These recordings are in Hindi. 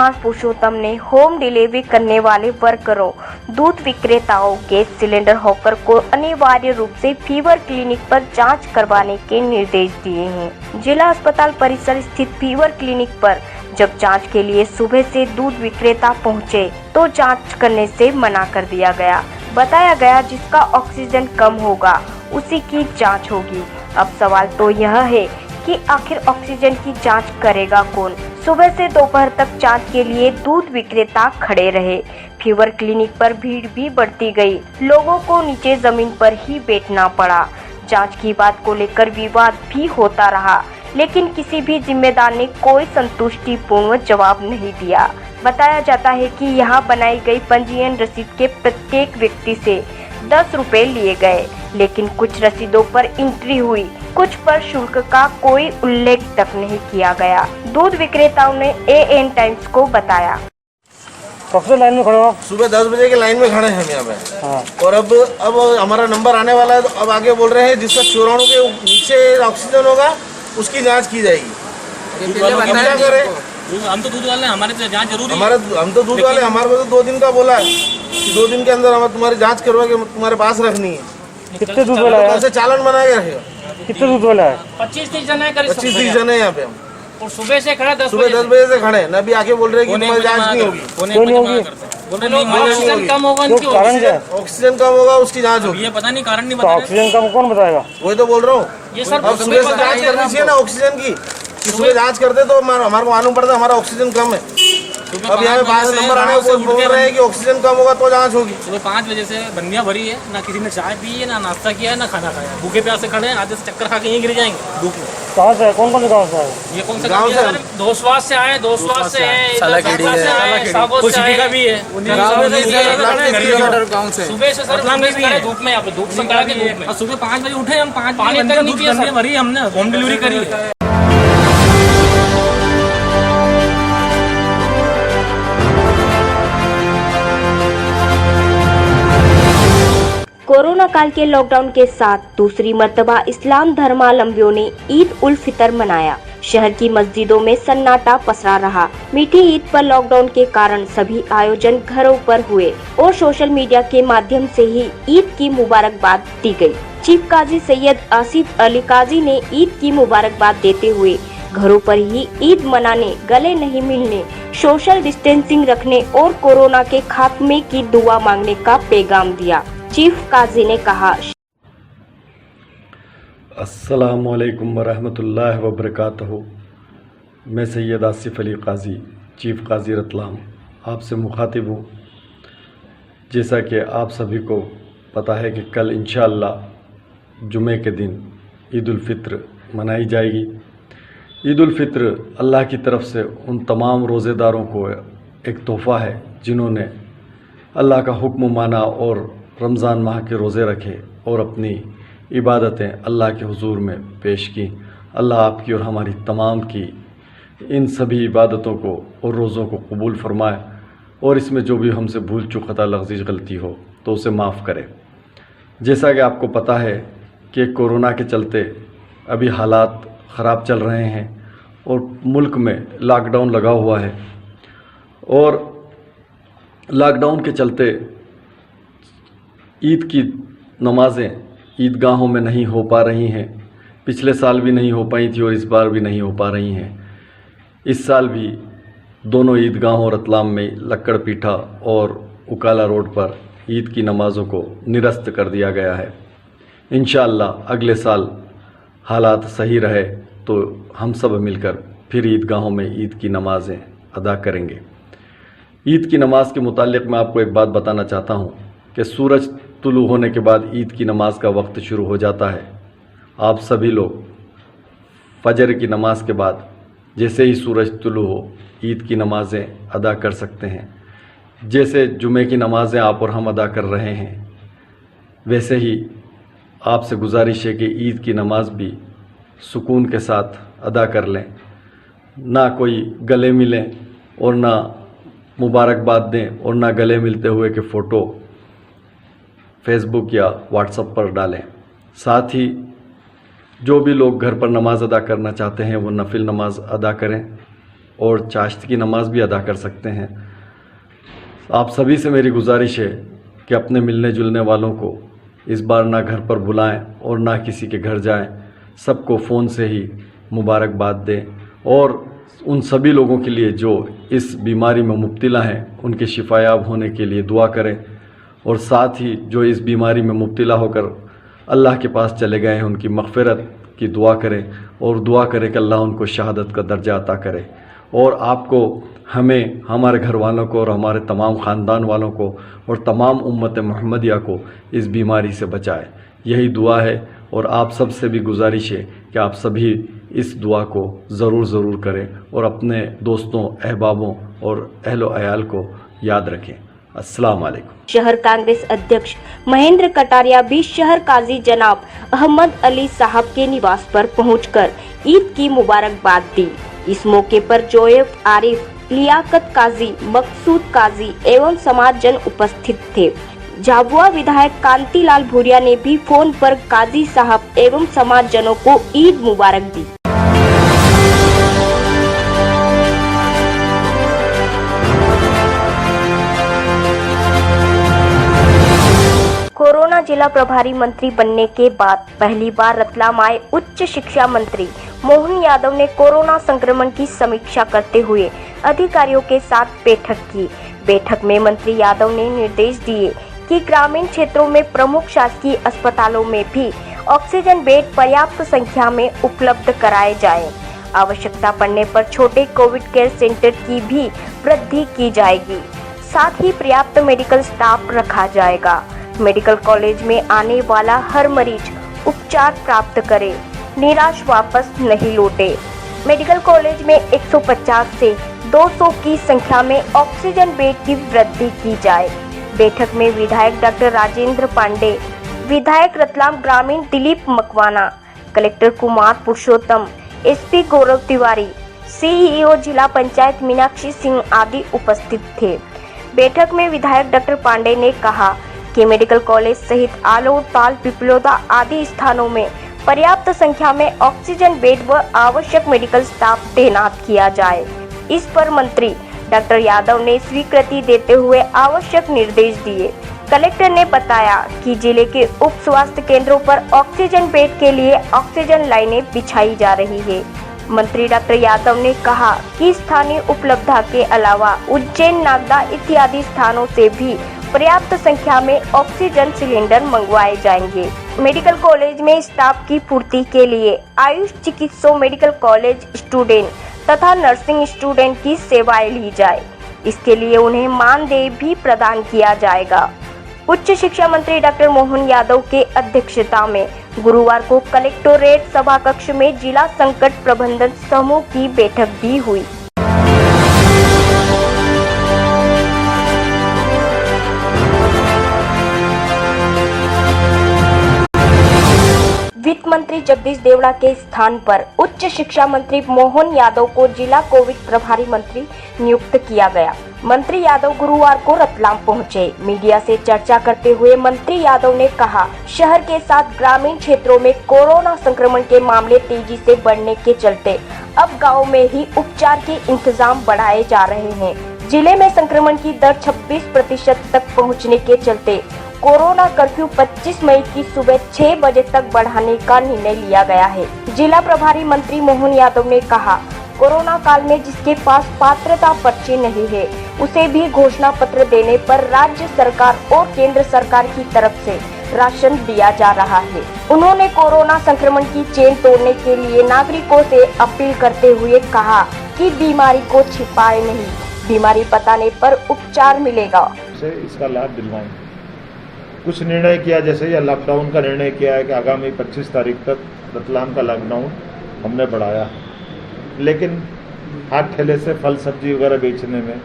कुमार पुरुषोत्तम ने होम डिलीवरी करने वाले वर्करों, दूध विक्रेताओं, गैस सिलेंडर हॉकर को अनिवार्य रूप से फीवर क्लिनिक पर जांच करवाने के निर्देश दिए हैं। जिला अस्पताल परिसर स्थित फीवर क्लिनिक पर जब जांच के लिए सुबह से दूध विक्रेता पहुंचे तो जांच करने से मना कर दिया गया। बताया गया जिसका ऑक्सीजन कम होगा उसी की जांच होगी। अब सवाल तो यह है कि आखिर ऑक्सीजन की जांच करेगा कौन। सुबह से दोपहर तक जांच के लिए दूध विक्रेता खड़े रहे। फीवर क्लिनिक पर भीड़ भी बढ़ती गई। लोगों को नीचे जमीन पर ही बैठना पड़ा। जांच की बात को लेकर विवाद भी होता रहा, लेकिन किसी भी जिम्मेदार ने कोई संतुष्टिपूर्ण जवाब नहीं दिया। बताया जाता है कि यहाँ बनाई गई पंजीयन रसीद के प्रत्येक व्यक्ति से 10 रुपए लिए गए, लेकिन कुछ रसीदों पर एंट्री हुई, कुछ पर शुल्क का कोई उल्लेख तक नहीं किया गया। दूध विक्रेताओं ने AN टाइम्स को बताया। कब से लाइन में खड़े हो? सुबह 10 बजे के लाइन में खड़े हैं हम यहाँ पे। हाँ। और अब हमारा नंबर आने वाला है, तो अब आगे बोल रहे हैं जिसका 94 के नीचे ऑक्सीजन होगा उसकी जांच की जाएगी। क्या करें? हम तो दूध वाले हैं, हमारे तो जांच जरूरी है। हम तो दूध वाले, हमारे को तो 2 दिन का बोला है कि 2 दिन के अंदर हम तुम्हारी जांच करवा के तुम्हारे पास रखनी है। कितने दूध वाला है? कैसे चालान बना के रखेगा? कितने दूध वाला है? 25-30 जन है, 25-30 जन है यहाँ पे हम। और सुबह से खड़ा सुबह 10 बजे से खड़े हैं, अभी आके बोल रहे हैं कि तुम्हारी जांच नहीं होगी। क्यों नहीं होगी? ऑक्सीजन कम होगा, कारण क्या है? ऑक्सीजन कम होगा उसकी जांच होगी। ये पता नहीं, कारण नहीं तो बता ऑक्सीजन कम कौन बताएगा? वही तो बोल रहा हूँ। ये सर अब सुबह से जांच करनी चाहिए ना ऑक्सीजन की। सुबह जांच करते तो हमारे को मालूम पड़ता हमारा ऑक्सीजन कम है। अब यहाँ पे 5 नंबर आने को बोल रहे हैं कि ऑक्सीजन कम होगा तो जांच होगी। सुबह 5 बजे से बंदियां भरी है, ना किसी ने चाय पी है, ना नाश्ता किया है, ना खाना खाया। भूखे प्यासे खड़े हैं, आधे से चक्कर खा के यहीं गिर जाएंगे धूप में। कहाँ से? कौन कौन से गाँव से आए? ये कौन सा गाँव से? दोस्वास से आए, दोस्वास से है, सागौत से का भी है। सुबह से सर धूप में, यहाँ पे धूप से कड़ा के धूप में। सुबह 5 बजे उठे हम, 5 बजे दूध भरी हमने, होम डिलीवरी करी है। कोरोना काल के लॉकडाउन के साथ दूसरी मर्तबा इस्लाम धर्मावलंबियों ने ईद उल फितर मनाया। शहर की मस्जिदों में सन्नाटा पसरा रहा। मीठी ईद पर लॉकडाउन के कारण सभी आयोजन घरों पर हुए और सोशल मीडिया के माध्यम से ही ईद की मुबारकबाद दी गई। चीफ काजी सैयद आसिफ अली काजी ने ईद की मुबारकबाद देते हुए घरों पर ही ईद मनाने, गले नहीं मिलने, सोशल डिस्टेंसिंग रखने और कोरोना के खात्मे की दुआ मांगने का पैगाम दिया। चीफ काजी ने कहा, अस्सलामुअलैकुम वरहमतुल्लाहि वबरकातुहू। मैं सैयद आसिफ अली काजी, चीफ काजी रतलाम, आपसे मुखातिब हूँ। जैसा कि आप सभी को पता है कि कल इंशाअल्लाह जुमे के दिन ईद उल फित्र मनाई जाएगी। ईद उल फित्र अल्लाह की तरफ से उन तमाम रोज़ेदारों को एक तोहफ़ा है जिन्होंने अल्लाह का हुक्म माना और रमज़ान माह के रोज़े रखे और अपनी इबादतें अल्लाह के हुजूर में पेश की। अल्लाह आपकी और हमारी तमाम की इन सभी इबादतों को और रोज़ों को कबूल फरमाए और इसमें जो भी हमसे भूल चूक खता लग़ज़ी गलती हो तो उसे माफ़ करे। जैसा कि आपको पता है कि कोरोना के चलते अभी हालात ख़राब चल रहे हैं और मुल्क में लॉकडाउन लगा हुआ है और लॉकडाउन के चलते ईद की नमाज़ें ईदगाहों में नहीं हो पा रही हैं। पिछले साल भी नहीं हो पाई थी और इस बार भी नहीं हो पा रही हैं। इस साल भी दोनों ईदगाहों रतलाम में लक्कड़ पीठा और उकाला रोड पर ईद की नमाज़ों को निरस्त कर दिया गया है। इंशाअल्लाह अगले साल हालात सही रहे तो हम सब मिलकर फिर ईदगाहों में ईद की नमाज़ें अदा करेंगे। ईद की नमाज़ के मुताल्लिक़ मैं आपको एक बात बताना चाहता हूँ कि सूरज तुलू होने के बाद ईद की नमाज़ का वक्त शुरू हो जाता है। आप सभी लोग फजर की नमाज़ के बाद जैसे ही सूरज तुलू हो ईद की नमाज़ें अदा कर सकते हैं। जैसे जुमे की नमाज़ें आप और हम अदा कर रहे हैं, वैसे ही आपसे गुजारिश है कि ईद की नमाज़ भी सुकून के साथ अदा कर लें, ना कोई गले मिलें और ना मुबारकबाद दें और ना गले मिलते हुए के फ़ोटो फेसबुक या व्हाट्सएप पर डालें। साथ ही जो भी लोग घर पर नमाज़ अदा करना चाहते हैं वो नफिल नमाज अदा करें और चाश्त की नमाज भी अदा कर सकते हैं। आप सभी से मेरी गुजारिश है कि अपने मिलने जुलने वालों को इस बार ना घर पर बुलाएं और ना किसी के घर जाएं, सबको फ़ोन से ही मुबारकबाद दें और उन सभी लोगों के लिए जो इस बीमारी में मुब्तला हैं उनके शिफायाब होने के लिए दुआ करें और साथ ही जो इस बीमारी में मुब्तला होकर अल्लाह के पास चले गए हैं उनकी मग़फ़िरत की दुआ करें और दुआ करें कि अल्लाह उनको शहादत का दर्जा अता करे और आपको हमें, हमारे घर वालों को और हमारे तमाम ख़ानदान वालों को और तमाम उम्मत मुहम्मदिया को इस बीमारी से बचाए। यही दुआ है और आप सब से भी गुजारिश है कि आप सभी इस दुआ को ज़रूर करें और अपने दोस्तों, अहबाबों और अहलो अयाल को याद रखें। अस्सलाम वालेकुम। शहर कांग्रेस अध्यक्ष महेंद्र कटारिया भी शहर काजी जनाब अहमद अली साहब के निवास पर पहुंचकर ईद की मुबारकबाद दी। इस मौके पर जोएब आरिफ, लियाकत काजी, मकसूद काजी एवं समाज जन उपस्थित थे। झाबुआ विधायक कांतिलाल भूरिया ने भी फोन पर काजी साहब एवं समाज जनों को ईद मुबारक दी। कोरोना जिला प्रभारी मंत्री बनने के बाद पहली बार रतलाम आए उच्च शिक्षा मंत्री मोहन यादव ने कोरोना संक्रमण की समीक्षा करते हुए अधिकारियों के साथ बैठक की। बैठक में मंत्री यादव ने निर्देश दिए कि ग्रामीण क्षेत्रों में प्रमुख शासकीय अस्पतालों में भी ऑक्सीजन बेड पर्याप्त संख्या में उपलब्ध कराए जाएं। आवश्यकता पड़ने पर छोटे कोविड केयर सेंटर की भी वृद्धि की जाएगी। साथ ही पर्याप्त मेडिकल स्टाफ रखा जाएगा। मेडिकल कॉलेज में आने वाला हर मरीज उपचार प्राप्त करे, निराश वापस नहीं लौटे। मेडिकल कॉलेज में 150 से 200 की संख्या में ऑक्सीजन बेड की वृद्धि की जाए। बैठक में विधायक डॉक्टर राजेंद्र पांडे, विधायक रतलाम ग्रामीण दिलीप मकवाना, कलेक्टर कुमार पुरुषोत्तम, एसपी गौरव तिवारी, सीईओ जिला पंचायत मीनाक्षी सिंह आदि उपस्थित थे। बैठक में विधायक डॉक्टर पांडे ने कहा कि मेडिकल कॉलेज सहित आलोट, ताल, पिपलोदा आदि स्थानों में पर्याप्त संख्या में ऑक्सीजन बेड व आवश्यक मेडिकल स्टाफ तैनात किया जाए। इस पर मंत्री डॉक्टर यादव ने स्वीकृति देते हुए आवश्यक निर्देश दिए। कलेक्टर ने बताया कि जिले के उप स्वास्थ्य केंद्रों पर ऑक्सीजन बेड के लिए ऑक्सीजन लाइनें बिछाई जा रही है। मंत्री डॉक्टर यादव ने कहा कि स्थानीय उपलब्धता के अलावा उज्जैन, नागदा इत्यादि स्थानों से भी पर्याप्त संख्या में ऑक्सीजन सिलेंडर मंगवाए जाएंगे। मेडिकल कॉलेज में स्टाफ की पूर्ति के लिए आयुष चिकित्सक मेडिकल कॉलेज स्टूडेंट तथा नर्सिंग स्टूडेंट की सेवाएं ली जाए। इसके लिए उन्हें मानदेय भी प्रदान किया जाएगा। उच्च शिक्षा मंत्री डॉक्टर मोहन यादव के अध्यक्षता में गुरुवार को कलेक्टोरेट सभा कक्ष में जिला संकट प्रबंधन समूह की बैठक भी हुई। वित्त मंत्री जगदीश देवड़ा के स्थान पर उच्च शिक्षा मंत्री मोहन यादव को जिला कोविड प्रभारी मंत्री नियुक्त किया गया। मंत्री यादव गुरुवार को रतलाम पहुंचे। मीडिया से चर्चा करते हुए मंत्री यादव ने कहा, शहर के साथ ग्रामीण क्षेत्रों में कोरोना संक्रमण के मामले तेजी से बढ़ने के चलते अब गाँव में ही उपचार के इंतजाम बढ़ाए जा रहे हैं। जिले में संक्रमण की दर 26% तक पहुँचने के चलते कोरोना कर्फ्यू 25 मई की सुबह 6 बजे तक बढ़ाने का निर्णय लिया गया है। जिला प्रभारी मंत्री मोहन यादव ने कहा, कोरोना काल में जिसके पास पात्रता पर्ची नहीं है उसे भी घोषणा पत्र देने पर राज्य सरकार और केंद्र सरकार की तरफ से राशन दिया जा रहा है। उन्होंने कोरोना संक्रमण की चेन तोड़ने के लिए नागरिकों से अपील करते हुए कहा कि बीमारी को छिपाए नहीं, बीमारी बताने पर उपचार मिलेगा। इसका लाभ दिलवाएं। कुछ निर्णय किया, जैसे यह लॉकडाउन का निर्णय किया है कि आगामी 25 तारीख तक रतलाम का लॉकडाउन हमने बढ़ाया, लेकिन हाथ ठेले से फल सब्जी वगैरह बेचने में,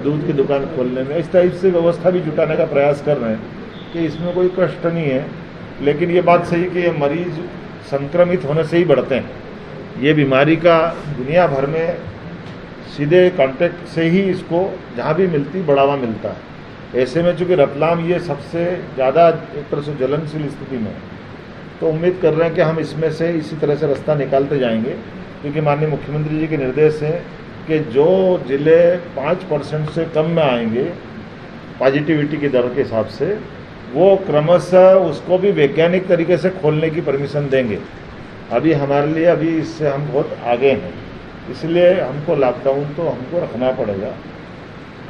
दूध की दुकान खोलने में इस टाइप से व्यवस्था भी जुटाने का प्रयास कर रहे हैं कि इसमें कोई कष्ट नहीं है। लेकिन ये बात सही कि ये मरीज संक्रमित होने से ही बढ़ते हैं। ये बीमारी का दुनिया भर में सीधे कांटेक्ट से ही इसको जहाँ भी मिलती बढ़ावा मिलता है। ऐसे में चूँकि रतलाम ये सबसे ज़्यादा एक तरह से ज्वलनशील स्थिति में है, तो उम्मीद कर रहे हैं कि हम इसमें से इसी तरह से रास्ता निकालते जाएंगे, क्योंकि माननीय मुख्यमंत्री जी के निर्देश है कि जो जिले 5% से कम में आएंगे पॉजिटिविटी की दर के हिसाब से, वो क्रमशः उसको भी वैज्ञानिक तरीके से खोलने की परमिशन देंगे। अभी हमारे लिए अभी इससे हम बहुत आगे हैं, इसलिए हमको लॉकडाउन तो हमको रखना पड़ेगा।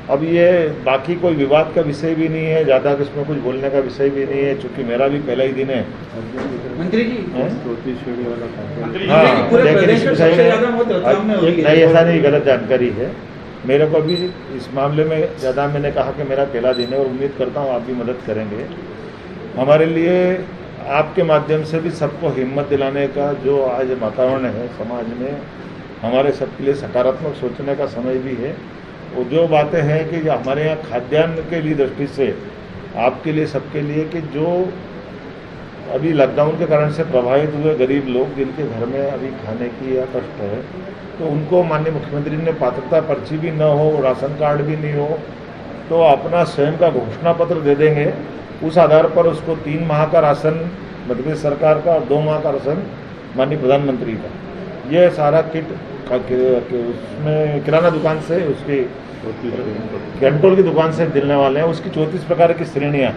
अब ये बाकी कोई विवाद का विषय भी नहीं है, ज़्यादा इसमें कुछ बोलने का विषय भी नहीं है, चूँकि मेरा भी पहला ही दिन है। मंत्री जी, हाँ, लेकिन इस विषय में नहीं, ऐसा नहीं, गलत जानकारी है। मेरे को भी इस मामले में ज़्यादा, मैंने कहा कि मेरा पहला दिन है और उम्मीद करता हूँ आप भी मदद करेंगे। हमारे लिए आपके माध्यम से भी सबको हिम्मत दिलाने का जो आज वातावरण है समाज में, हमारे सबके लिए सकारात्मक सोचने का समय भी है। वो जो बातें हैं कि जो हमारे यहाँ खाद्यान्न के लिए दृष्टि से आपके लिए सबके लिए कि जो अभी लॉकडाउन के कारण से प्रभावित हुए गरीब लोग जिनके घर में अभी खाने की या कष्ट है, तो उनको माननीय मुख्यमंत्री ने पात्रता पर्ची भी न हो, राशन कार्ड भी नहीं हो, तो अपना स्वयं का घोषणा पत्र दे देंगे। उस आधार पर उसको 3 माह का राशन मध्य प्रदेश सरकार का और 2 माह का राशन माननीय प्रधानमंत्री का, ये सारा किट उसमें किराना दुकान से, उसकी कंट्रोल की दुकान से मिलने वाले हैं। उसकी 34 प्रकार की श्रेणियाँ,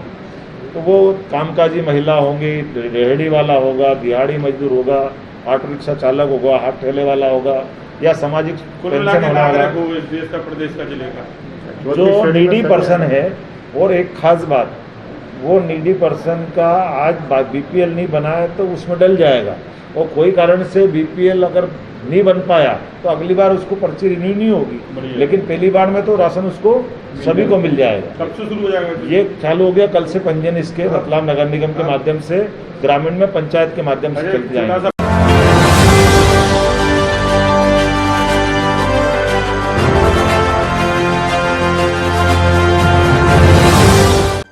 तो वो कामकाजी महिला होंगी, रेहड़ी वाला होगा, दिहाड़ी मजदूर होगा, ऑटो रिक्शा चालक होगा, हाथ ठेले वाला होगा, या सामाजिक पेंशन होने वाला, प्रदेश का जिले का जो नीडी पर्सन है। और एक खास बात, वो नीडी पर्सन का आज बीपीएल नहीं बना है तो उसमें डल जाएगा, और कोई कारण से बीपीएल अगर नहीं बन पाया तो अगली बार उसको पर्ची रिन्यू नहीं होगी, लेकिन पहली बार में तो राशन उसको सभी को मिल जाएगा। कब से शुरू हो जाएगा? ये चालू हो गया, कल से पंजीयन इसके रतलाम नगर निगम के माध्यम से, ग्रामीण में पंचायत के माध्यम से चलते जाएंगे।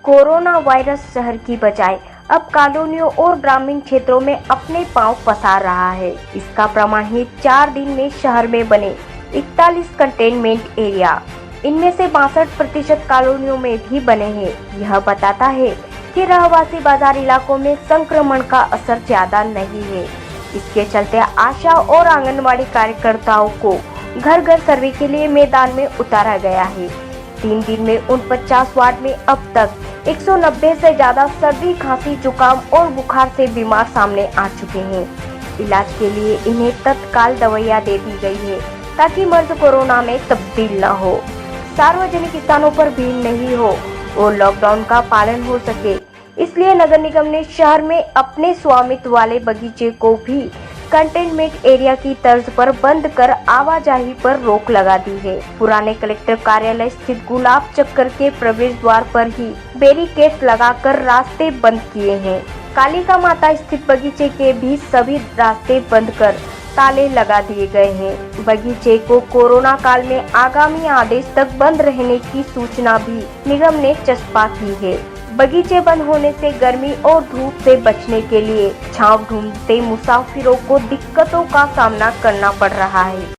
कोरोना वायरस शहर की बजाय अब कॉलोनियों और ग्रामीण क्षेत्रों में अपने पांव पसार रहा है। इसका प्रमाण ही 4 दिन में शहर में बने 41 कंटेनमेंट एरिया, इनमें से 62% कॉलोनियों में भी बने हैं। यह बताता है कि रहवासी बाजार इलाकों में संक्रमण का असर ज्यादा नहीं है। इसके चलते आशा और आंगनबाड़ी कार्यकर्ताओं को घर घर सर्वे के लिए मैदान में उतारा गया है। 3 दिन में 49 वार्ड में अब तक 190 से ज्यादा सर्दी, खांसी, जुकाम और बुखार से बीमार सामने आ चुके हैं। इलाज के लिए इन्हें तत्काल दवाइयां दे दी गई है ताकि मर्ज कोरोना में तब्दील न हो, सार्वजनिक स्थानों पर भीड़ नहीं हो और लॉकडाउन का पालन हो सके। इसलिए नगर निगम ने शहर में अपने स्वामित्व वाले बगीचे को भी कंटेनमेंट एरिया की तर्ज पर बंद कर आवाजाही पर रोक लगा दी है। पुराने कलेक्टर कार्यालय स्थित गुलाब चक्कर के प्रवेश द्वार पर ही बैरिकेड लगाकर रास्ते बंद किए हैं। कालिका माता स्थित बगीचे के भी सभी रास्ते बंद कर ताले लगा दिए गए हैं। बगीचे को कोरोना काल में आगामी आदेश तक बंद रहने की सूचना भी निगम ने चस्पा की है। बगीचे बंद होने से गर्मी और धूप से बचने के लिए छांव ढूंढते मुसाफिरों को दिक्कतों का सामना करना पड़ रहा है।